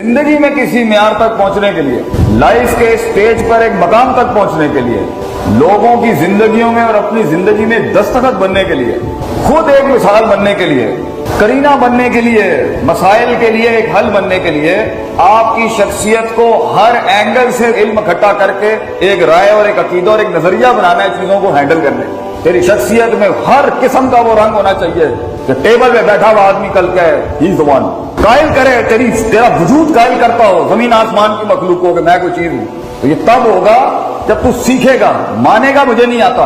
जिंदगी में किसी म्यार तक पहुंचने के लिए, लाइफ के स्टेज पर एक मकाम तक पहुंचने के लिए, लोगों की जिंदगियों में और अपनी जिंदगी में दस्तखत बनने के लिए, खुद एक मिसाल बनने के लिए, करीना बनने के लिए, मसाइल के लिए एक हल बनने के लिए, आपकी शख्सियत को हर एंगल से इल्म इकट्ठा करके एक राय और एक अकीदा और एक नजरिया बनाना है चीजों को हैंडल करने। तेरी शख्सियत में हर किस्म का वो रंग होना चाहिए कि टेबल पे बैठा हुआ आदमी कल कहे ही इज द वन, कायल करे, तेरा वजूद कायल करता हो जमीन आसमान की मखलूक को कि मैं कोई चीज हूं। तो ये तब होगा जब तू सीखेगा, मानेगा मुझे नहीं आता,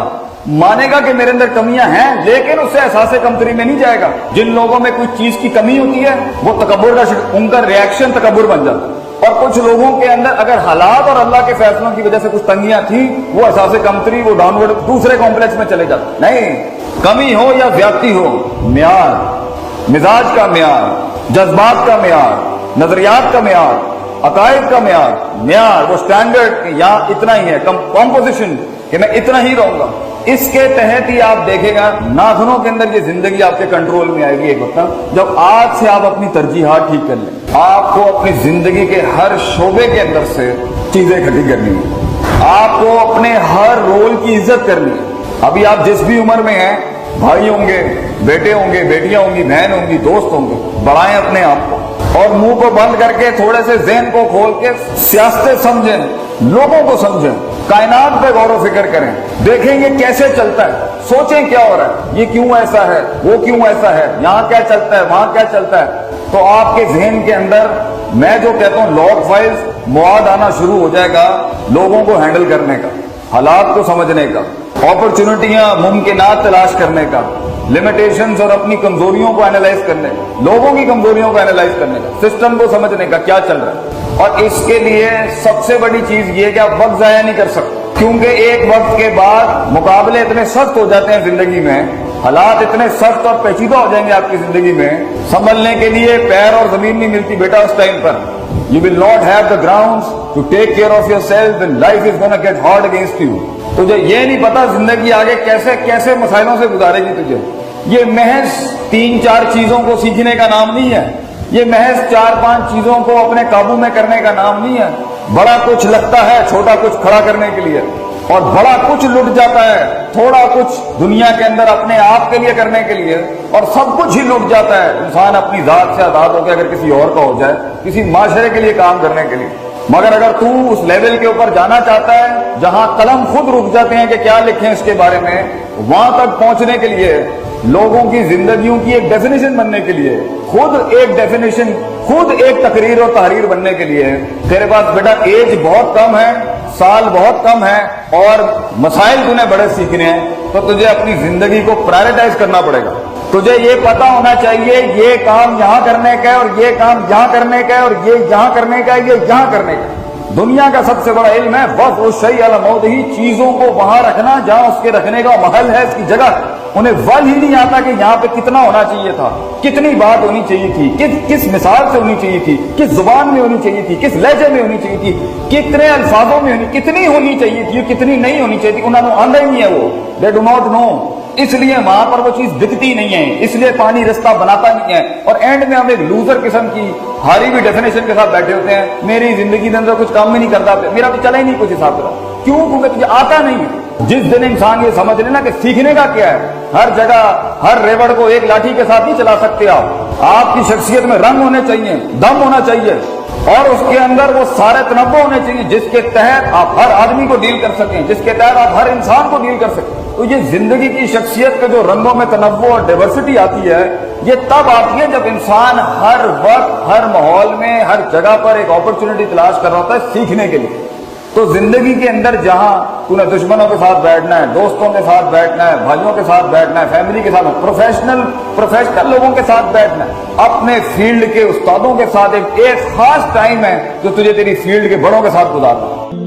मानेगा कि मेरे अंदर कमियां हैं, लेकिन उससे एहसास कमतरी में नहीं जाएगा। जिन लोगों में कोई चीज की कमी होती है वो तकब्बुर का, उनका रिएक्शन तकब्बुर बन जाता है। और कुछ लोगों के अंदर अगर हालात और अल्लाह के फैसलों की वजह से कुछ तंगियां थी, वो एहसास कमतरी, वो डाउनवर्ड दूसरे कॉम्प्लेक्स में चले जाते। नहीं, कमी हो या ज्यादती हो, म्यार, मिजाज का म्यार, जज्बात का म्यार, नजरियात का म्यार, अकायद का म्यार, वो स्टैंडर्ड यहाँ इतना ही है, कॉम्पोजिशन कि मैं इतना ही रहूंगा। इसके तहत ही आप देखेगा नाखूनों के अंदर ये जिंदगी आपके कंट्रोल में आएगी एक वक्त, जब आज से आप अपनी तरजीहात ठीक कर लें। आपको अपनी जिंदगी के हर शोबे के अंदर से चीजें इकट्ठी करनी है, आपको अपने हर रोल की इज्जत करनी है। अभी आप जिस भी उम्र में हैं, भाई होंगे, बेटे होंगे, बेटियां होंगी, बहन होंगी, दोस्त होंगे, बढ़ाएं अपने आप को और मुंह को बंद करके थोड़े से ज़हन को खोल के सियासत समझें, लोगों को समझें, कायनात पे गौर व फिक्र करें, देखेंगे कैसे चलता है, सोचें क्या हो रहा है, ये क्यों ऐसा है, वो क्यों ऐसा है, यहाँ क्या चलता है, वहां क्या चलता है। तो आपके ज़हन के अंदर मैं जो कहता हूँ लॉग फाइल्स मवाद आना शुरू हो जाएगा, लोगों को हैंडल करने का, हालात को समझने का, अपॉर्चुनिटियां मुमकिनात तलाश करने का, लिमिटेशंस और अपनी कमजोरियों को एनालाइज करने का, लोगों की कमजोरियों को एनालाइज करने का, सिस्टम को समझने का क्या चल रहा है। और इसके लिए सबसे बड़ी चीज ये कि आप वक्त जाया नहीं कर सकते, क्योंकि एक वक्त के बाद मुकाबले इतने सख्त हो जाते हैं जिंदगी में, हालात इतने सख्त और पेचीदा हो जाएंगे आपकी जिंदगी में, संभलने के लिए पैर और जमीन नहीं मिलती बेटा उस टाइम पर। You will not have the grounds to take care of yourself when life is gonna get hard against you. तुझे ये नहीं पता जिंदगी आगे कैसे कैसे मसाइलों से गुजारेगी तुझे। ये महज 3-4 चीजों को सीखने का नाम नहीं है, ये महज 4-5 चीजों को अपने काबू में करने का नाम नहीं है। बड़ा कुछ लगता है छोटा कुछ खड़ा करने के लिए, और बड़ा कुछ लुट जाता है थोड़ा कुछ दुनिया के अंदर अपने आप के लिए करने के लिए, और सब कुछ ही लुट जाता है इंसान अपनी जात से आजाद होकर अगर किसी और का हो जाए, किसी माशरे के लिए काम करने के लिए। मगर अगर तू उस लेवल के ऊपर जाना चाहता है जहां कलम खुद रुक जाते हैं कि क्या लिखें इसके बारे में, वहां तक पहुंचने के लिए, लोगों की जिंदगियों की एक डेफिनेशन बनने के लिए, खुद एक डेफिनेशन, खुद एक तकरीर और तहरीर बनने के लिए, तेरे पास बेटा एज बहुत कम है, साल बहुत कम है और मसाइल तूने बड़े सीखने हैं, तो तुझे अपनी जिंदगी को प्रायोरिटाइज करना पड़ेगा। तुझे ये पता होना चाहिए ये काम यहां करने का है और ये काम यहां करने का है और ये यहां करने का है, ये यहां करने का है। दुनिया का सबसे बड़ा इल्म है वक़्फ़ शै अला मौदिही, चीजों को वहां रखना जहां उसके रखने का महल है, इसकी जगह। उन्हें वल ही नहीं आता कि यहाँ पे कितना होना चाहिए था, कितनी बात होनी चाहिए थी, किस मिसाल से होनी चाहिए थी, किस जुबान में होनी चाहिए थी, किस लहजे में होनी चाहिए थी, कितने अल्फाजों में कितनी होनी चाहिए थी, कितनी नहीं होनी चाहिए थी। उन्होंने आंदा ही नहीं है वो, दे डू नॉट नो। इसलिए वहां पर वो चीज दिखती नहीं है, इसलिए पानी रास्ता बनाता नहीं है, और एंड में हम एक लूजर किस्म की हारी हुई डेफिनेशन के साथ बैठे होते हैं, मेरी जिंदगी के अंदर कुछ काम ही नहीं करता, मेरा तो चला ही नहीं कुछ हिसाब से। क्यों? क्योंकि तुझे आता नहीं है। जिस दिन इंसान ये समझ लेना कि सीखने का क्या है, हर जगह हर रेवड़ को एक लाठी के साथ नहीं चला सकते आप। आपकी शख्सियत में रंग होने चाहिए, दम होना चाहिए, और उसके अंदर वो सारे तनव्वुर होने चाहिए जिसके तहत आप हर आदमी को डील कर सकें, जिसके तहत आप हर इंसान को डील कर सकें। तो ये जिंदगी की शख्सियत के जो रंगों में तनव्वुर और डाइवर्सिटी आती है, ये तब आती है जब इंसान हर वक्त, हर माहौल में, हर जगह पर एक अपॉर्चुनिटी तलाश कर रहा होता है सीखने के लिए। तो जिंदगी के अंदर जहां तूने दुश्मनों के साथ बैठना है, दोस्तों के साथ बैठना है, भाइयों के साथ बैठना है, फैमिली के साथ, प्रोफेशनल लोगों के साथ बैठना है, अपने फील्ड के उस्तादों के साथ एक खास टाइम है जो तुझे तेरी फील्ड के बड़ों के साथ गुजारना है।